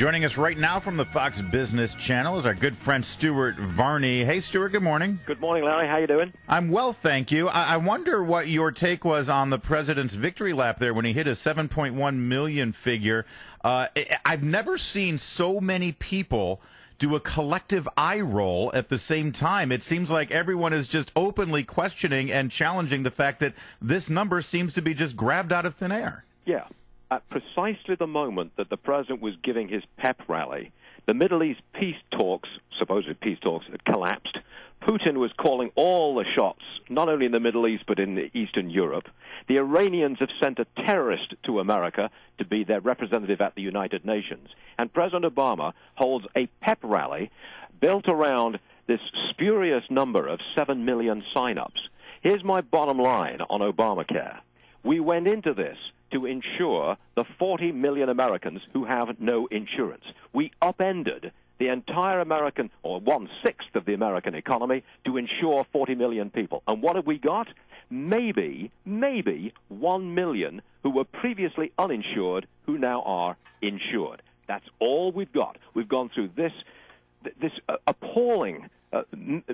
Joining us right now from the Fox Business Channel is our good friend Stuart Varney. Hey, Stuart, good morning. Good morning, Larry. How you doing? I'm well, thank you. I wonder what your take was on the president's victory lap there when he hit a 7.1 million figure. I've never seen so many people do a collective eye roll at the same time. It seems like everyone is just openly questioning and challenging the fact that this number seems to be just grabbed out of thin air. Yeah. At precisely the moment that the president was giving his pep rally, the Middle East peace talks, supposed peace talks, had collapsed. Putin was calling all the shots, not only in the Middle East but in Eastern Europe. The Iranians have sent a terrorist to America to be their representative at the United Nations. And President Obama holds a pep rally built around this spurious number of 7 million sign-ups. Here's my bottom line on Obamacare. We went into this to insure the 40 million Americans who have no insurance. We upended the entire American, or 1/6 of the American economy, to insure 40 million people. And what have we got? Maybe 1 million who were previously uninsured who now are insured. That's all we've got. We've gone through this appalling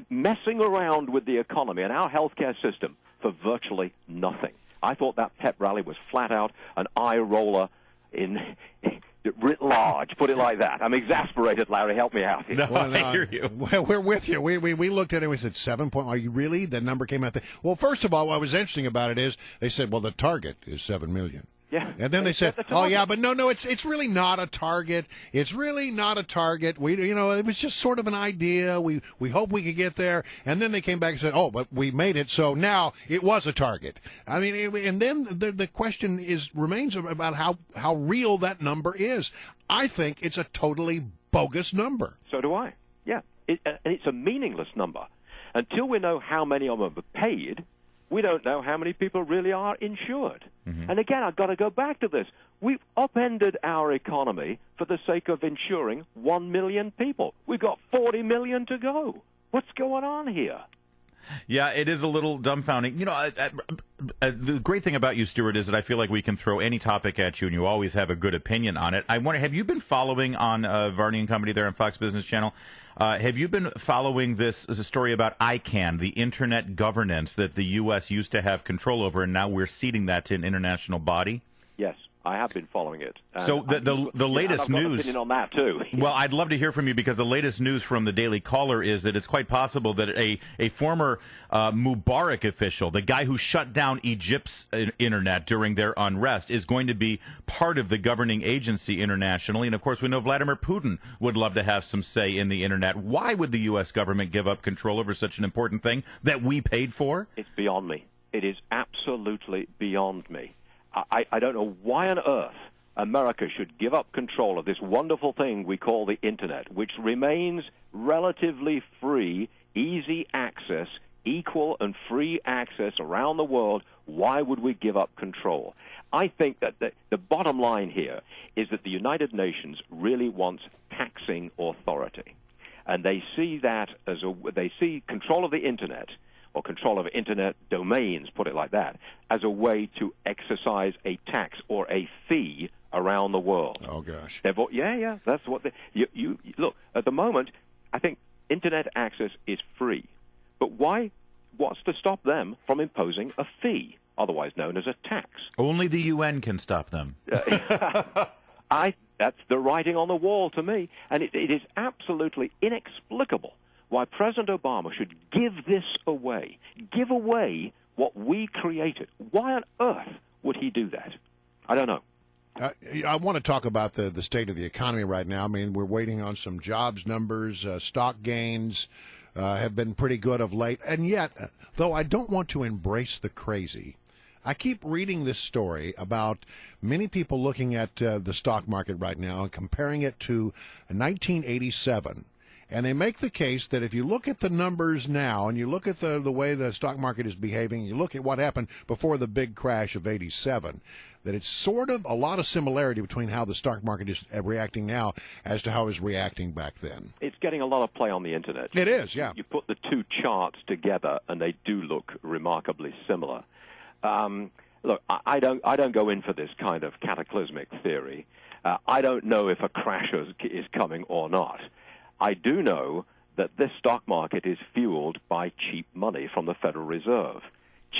messing around with the economy and our healthcare system for virtually nothing. I thought that pep rally was flat out an eye roller in writ large, put it like that. I'm exasperated, Larry. Help me out here. No, I hear you. Well, we're with you. We looked at it and we said 7 point. Are you really? The number came out there. Well, first of all, what was interesting about it is they said, well, the target is 7 million. Yeah. And then they said, oh, yeah, but no, it's really not a target. It's really not a target. It was just sort of an idea. We hope we could get there. And then they came back and said, oh, but we made it, so now it was a target. I mean, and then the question remains about how real that number is. I think it's a totally bogus number. So do I. Yeah. And it's a meaningless number. Until we know how many of them are paid, we don't know how many people really are insured. Mm-hmm. And again, I've got to go back to this. We've upended our economy for the sake of insuring 1 million people. We've got 40 million to go. What's going on here? Yeah, it is a little dumbfounding. The great thing about you, Stuart, is that I feel like we can throw any topic at you, and you always have a good opinion on it. I wonder, have you been following on Varney and Company there on Fox Business Channel? Have you been following this as a story about ICANN, the Internet governance that the U.S. used to have control over, and now we're ceding that to an international body? Yes. I have been following it. So the latest news. I've got an opinion on that too. Well, I'd love to hear from you because the latest news from the Daily Caller is that it's quite possible that a former Mubarak official, the guy who shut down Egypt's internet during their unrest, is going to be part of the governing agency internationally. And of course, we know Vladimir Putin would love to have some say in the internet. Why would the U.S. government give up control over such an important thing that we paid for? It's beyond me. It is absolutely beyond me. I don't know why on earth America should give up control of this wonderful thing we call the Internet, which remains relatively free, easy access, equal and free access around the world. Why would we give up control? I think that the bottom line here is that the United Nations really wants taxing authority. And they see that they see control of the Internet, or control of Internet domains, put it like that, as a way to exercise a tax or a fee around the world. Oh, gosh. Yeah, that's what you look, at the moment, I think Internet access is free. But what's to stop them from imposing a fee, otherwise known as a tax? Only the UN can stop them. That's the writing on the wall to me. And it is absolutely inexplicable why President Obama should give this away, give away what we created. Why on earth would he do that? I don't know. I want to talk about the state of the economy right now. I mean, we're waiting on some jobs numbers. Stock gains have been pretty good of late. And yet, though I don't want to embrace the crazy, I keep reading this story about many people looking at the stock market right now and comparing it to 1987. And they make the case that if you look at the numbers now and you look at the way the stock market is behaving, you look at what happened before the big crash of 87, that it's sort of a lot of similarity between how the stock market is reacting now as to how it was reacting back then. It's getting a lot of play on the Internet. It is, yeah. You put the two charts together and they do look remarkably similar. Look, I don't go in for this kind of cataclysmic theory. I don't know if a crash is coming or not. I do know that this stock market is fueled by cheap money from the Federal Reserve.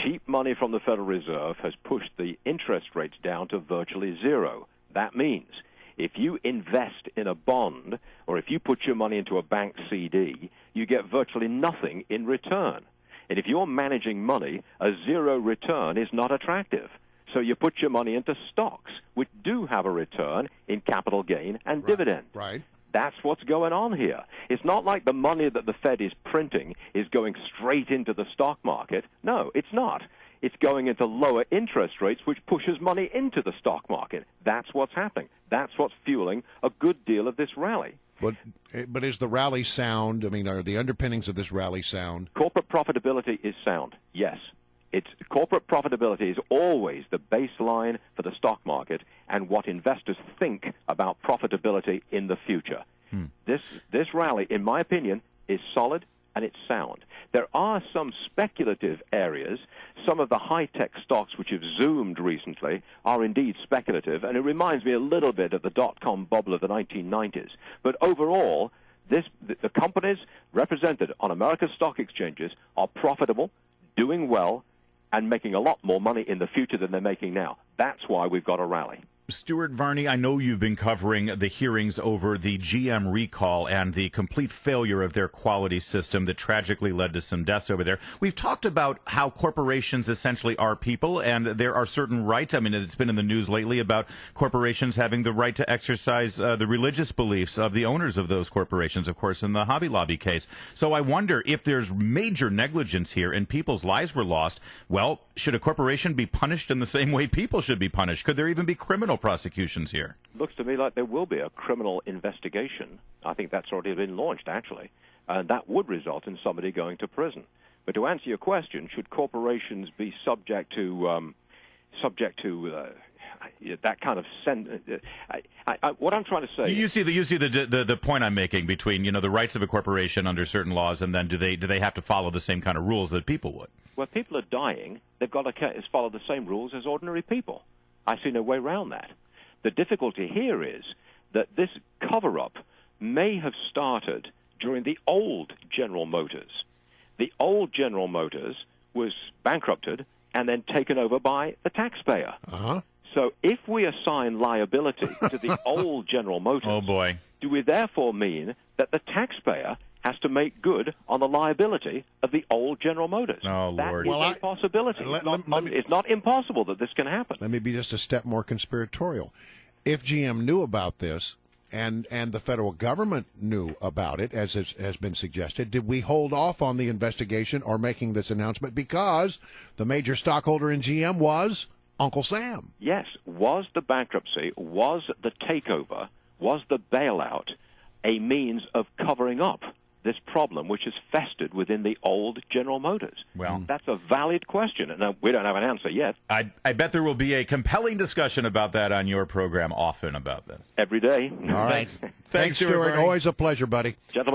Cheap money from the Federal Reserve has pushed the interest rates down to virtually zero. That means if you invest in a bond or if you put your money into a bank CD, you get virtually nothing in return. And if you're managing money, a zero return is not attractive. So you put your money into stocks, which do have a return in capital gain and dividend. Right. That's what's going on here. It's not like the money that the Fed is printing is going straight into the stock market. No, it's not. It's going into lower interest rates, which pushes money into the stock market. That's what's happening. That's what's fueling a good deal of this rally. But is the rally sound? I mean, are the underpinnings of this rally sound? Corporate profitability is sound, yes. Corporate profitability is always the baseline for the stock market and what investors think about profitability in the future. This rally, in my opinion, is solid and it's sound. There are some speculative areas. Some of the high-tech stocks which have zoomed recently are indeed speculative, and it reminds me a little bit of the dot-com bubble of the 1990s. But overall, the companies represented on America's stock exchanges are profitable, doing well, and making a lot more money in the future than they're making now. That's why we've got a rally. Stuart, Varney, I know you've been covering the hearings over the GM recall and the complete failure of their quality system that tragically led to some deaths over there. We've talked about how corporations essentially are people, and there are certain rights. I mean, it's been in the news lately about corporations having the right to exercise the religious beliefs of the owners of those corporations, of course, in the Hobby Lobby case. So I wonder if there's major negligence here and people's lives were lost. Well, should a corporation be punished in the same way people should be punished? Could there even be criminal prosecutions here? Looks to me like there will be a criminal investigation. I think that's already been launched, actually. And that would result in somebody going to prison. But to answer your question, should corporations be subject to that kind of what I'm trying to say. You see the point I'm making between the rights of a corporation under certain laws, and then do they have to follow the same kind of rules that people would? Well, people are dying. They've got to follow the same rules as ordinary people. I see no way around that. The difficulty here is that this cover-up may have started during the old General Motors. The old General Motors was bankrupted and then taken over by the taxpayer. Uh-huh. So if we assign liability to the old General Motors, oh boy, do we therefore mean that the taxpayer has to make good on the liability of the old General Motors? Oh, Lord. That is a possibility. It's not impossible that this can happen. Let me be just a step more conspiratorial. If GM knew about this and the federal government knew about it, as has been suggested, did we hold off on the investigation or making this announcement because the major stockholder in GM was Uncle Sam? Yes. Was the bankruptcy, was the takeover, was the bailout a means of covering up this problem which has festered within the old General Motors? Well, that's a valid question, and we don't have an answer yet. I bet there will be a compelling discussion about that on your program often about this. Every day. All right. Thanks, Stuart. Varney. Always a pleasure, buddy. Gentlemen.